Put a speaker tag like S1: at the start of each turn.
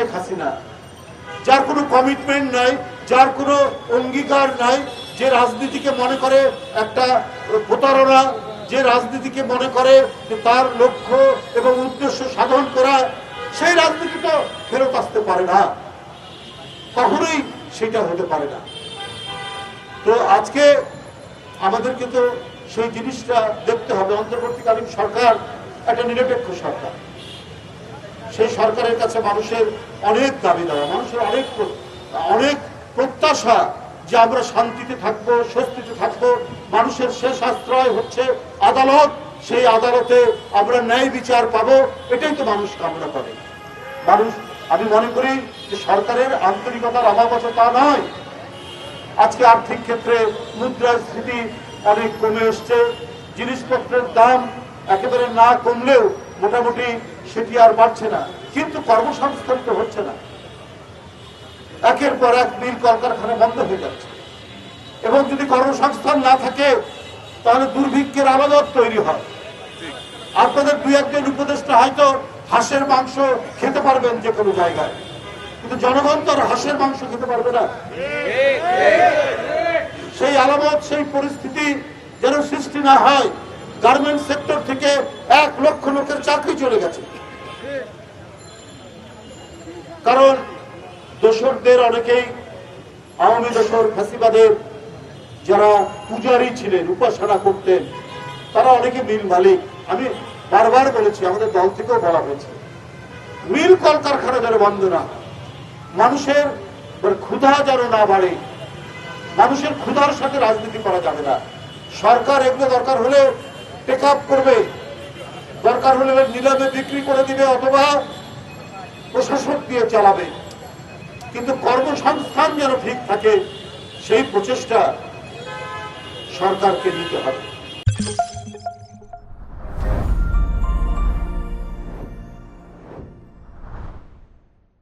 S1: শেখ হাসিনা, যার কোনো কমিটমেন্ট নাই, যার কোনো অঙ্গীকার নাই, যে রাজনীতিকে মনে করে একটা প্রতারণা, যে রাজনীতিকে মনে করে যে তার লক্ষ্য এবং উদ্দেশ্য সাধন করা, সেই রাজনীতি তো ফেরত আসতে পারে না, কখনোই সেটা হতে পারে না। তো আজকে আমাদেরকে তো সেই জিনিসটা দেখতে হবে। অন্তর্বর্তীকালীন সরকার একটা নিরপেক্ষ সরকার, সেই সরকারের কাছে মানুষের অনেক দাবি দেওয়া, মানুষের অনেক প্রত্যাশা যে আমরা শান্তিতে থাকবো, স্বস্তিতে থাকবো। মানুষের শেষ আশ্রয় হচ্ছে আদালত, সেই আদালতে আমরা ন্যায় বিচার পাবো, এটাই তো মানুষ কামনা করে। মানুষ, আমি মনে করি যে সরকারের আন্তরিকতার অভাব আছে তা নয়। আজকে আর্থিক ক্ষেত্রে মুদ্রাস্ফীতি অনেক কমে এসছে, জিনিসপত্রের দাম একেবারে না কমলেও মোটামুটি সেটি আর বাড়ছে না, কিন্তু কর্মসংস্থান তো হচ্ছে না। একের পর এক মিল কলকারখানা বন্ধ হয়ে যাচ্ছে, এবং যদি কর্মসংস্থান না থাকে তাহলে দুর্ভিক্ষের আলাদত তৈরি হয়। আপনাদের দুই একজন উপদেষ্টা হয়তো হাঁসের মাংস খেতে পারবেন যে কোনো জায়গায়, কিন্তু জনগণ তো আর হাঁসের মাংস খেতে পারবে না। সেই আলামত, সেই পরিস্থিতি যেন সৃষ্টি না হয়। গার্মেন্টস সেক্টর থেকে 1 লক্ষ লোকের চাকরি চলে গেছে, কারণ দোসরদের অনেকেই, আওয়ামী দোসর ফ্যাসিবাদের যারা পূজারী ছিলেন, উপাসনা করতেন, তারা অনেকে মিল মালিক। আমি বারবার বলেছি, আমাদের দল থেকেও বলা হয়েছে, মিল কলকারখানা যেন বন্ধ না, মানুষের ক্ষুধা যেন না বাড়ে, মানুষের ক্ষুধার সাথে রাজনীতি করা যাবে না। সরকার এগুলো দরকার হলে টেক আপ করবে, দরকার হলে নিলামে বিক্রি করে দিবে, অথবা প্রশাসক দিয়ে চালাবে, কিন্তু কর্মসংস্থান যেন ঠিক থাকে সেই প্রচেষ্টা সরকারকে নিতে হবে।